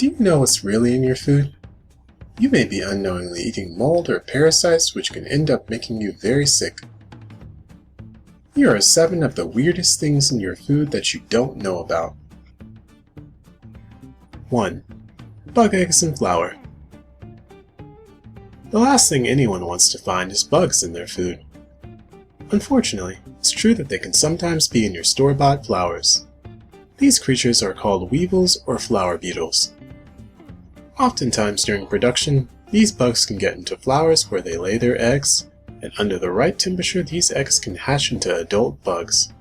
Do you know what's really in your food? You may be unknowingly eating mold or parasites which can end up making you very sick. Here are 7 of the weirdest things in your food that you don't know about. 1. Bug eggs and flour. The last thing anyone wants to find is bugs in their food. Unfortunately, it's true that they can sometimes be in your store-bought flours. These creatures are called weevils or flour beetles. Oftentimes during production, these bugs can get into flours where they lay their eggs, and under the right temperature these eggs can hatch into adult bugs.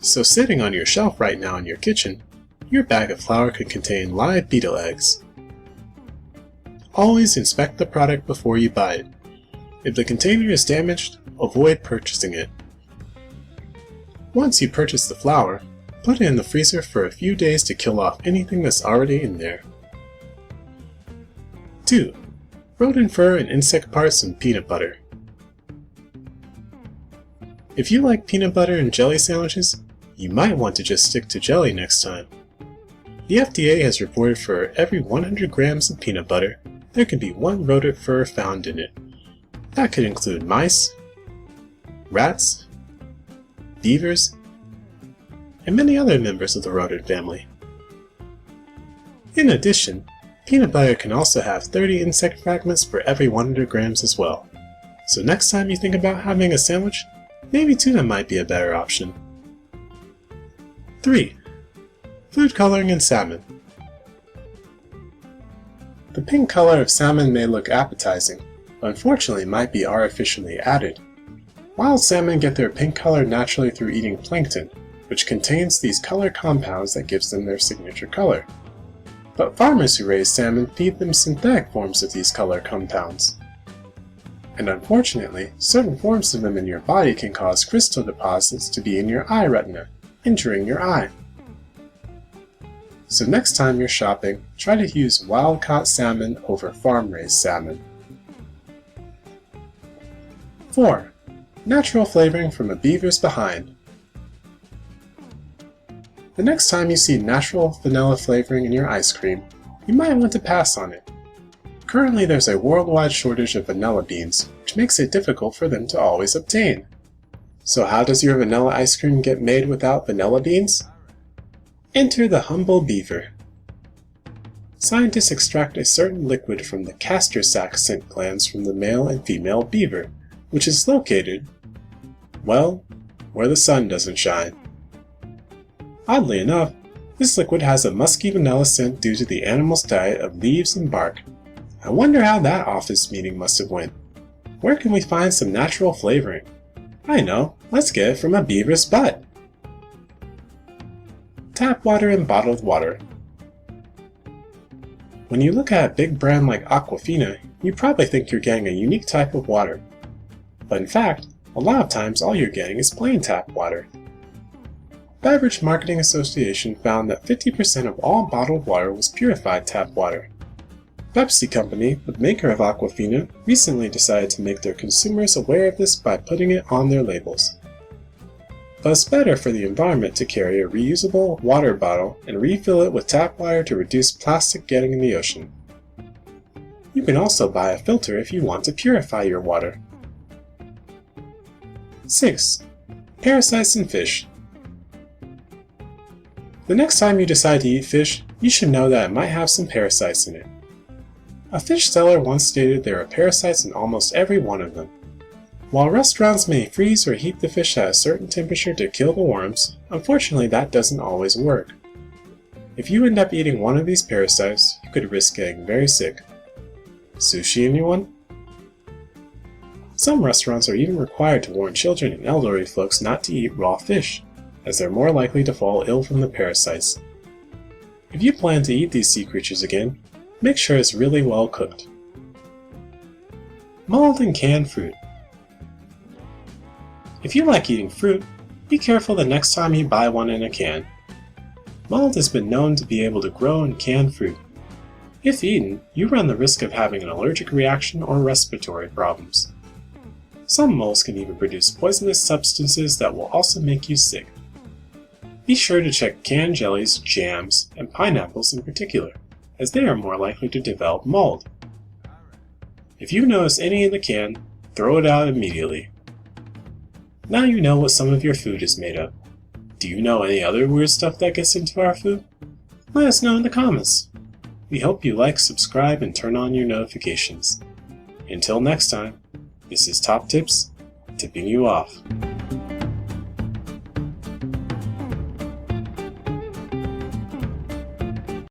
So sitting on your shelf right now in your kitchen, your bag of flour could contain live beetle eggs. Always inspect the product before you buy it. If the container is damaged, avoid purchasing it. Once you purchase the flour, put it in the freezer for a few days to kill off anything that's already in there. 2. Rodent fur and insect parts and peanut butter. If you like peanut butter and jelly sandwiches, you might want to just stick to jelly next time. The FDA has reported for every 100 grams of peanut butter, there can be 1 rodent fur found in it. That could include mice, rats, beavers, and many other members of the rodent family. In addition, peanut butter can also have 30 insect fragments for every 100 grams as well. So next time you think about having a sandwich, maybe tuna might be a better option. 3. Food coloring in salmon. The pink color of salmon may look appetizing, but unfortunately might be artificially added. Wild salmon get their pink color naturally through eating plankton, which contains these color compounds that gives them their signature color. But farmers who raise salmon feed them synthetic forms of these color compounds. And unfortunately, certain forms of them in your body can cause crystal deposits to be in your eye retina, injuring your eye. So next time you're shopping, try to use wild-caught salmon over farm-raised salmon. 4. Natural flavoring from a beaver's behind. The next time you see natural vanilla flavoring in your ice cream, you might want to pass on it. Currently there's a worldwide shortage of vanilla beans, which makes it difficult for them to always obtain. So how does your vanilla ice cream get made without vanilla beans? Enter the humble beaver. Scientists extract a certain liquid from the castor sac scent glands from the male and female beaver, which is located, well, where the sun doesn't shine. Oddly enough, this liquid has a musky vanilla scent due to the animal's diet of leaves and bark. I wonder how that office meeting must have went. Where can we find some natural flavoring? I know, let's get it from a beaver's butt! Tap water and bottled water. When you look at a big brand like Aquafina, you probably think you're getting a unique type of water. But in fact, a lot of times all you're getting is plain tap water. Beverage Marketing Association found that 50% of all bottled water was purified tap water. Pepsi Company, the maker of Aquafina, recently decided to make their consumers aware of this by putting it on their labels. But it's better for the environment to carry a reusable water bottle and refill it with tap water to reduce plastic getting in the ocean. You can also buy a filter if you want to purify your water. 6. Parasites in fish. The next time you decide to eat fish, you should know that it might have some parasites in it. A fish seller once stated there are parasites in almost every one of them. While restaurants may freeze or heat the fish at a certain temperature to kill the worms, unfortunately that doesn't always work. If you end up eating one of these parasites, you could risk getting very sick. Sushi anyone? Some restaurants are even required to warn children and elderly folks not to eat raw fish, as they're more likely to fall ill from the parasites. If you plan to eat these sea creatures again, make sure it's really well cooked. Mold in canned fruit. If you like eating fruit, be careful the next time you buy one in a can. Mold has been known to be able to grow in canned fruit. If eaten, you run the risk of having an allergic reaction or respiratory problems. Some molds can even produce poisonous substances that will also make you sick. Be sure to check canned jellies, jams, and pineapples in particular. as they are more likely to develop mold. If you notice any in the can, throw it out immediately. Now you know what some of your food is made of. Do you know any other weird stuff that gets into our food? Let us know in the comments. We hope you like, subscribe, and turn on your notifications. Until next time, this is Top Tips, tipping you off.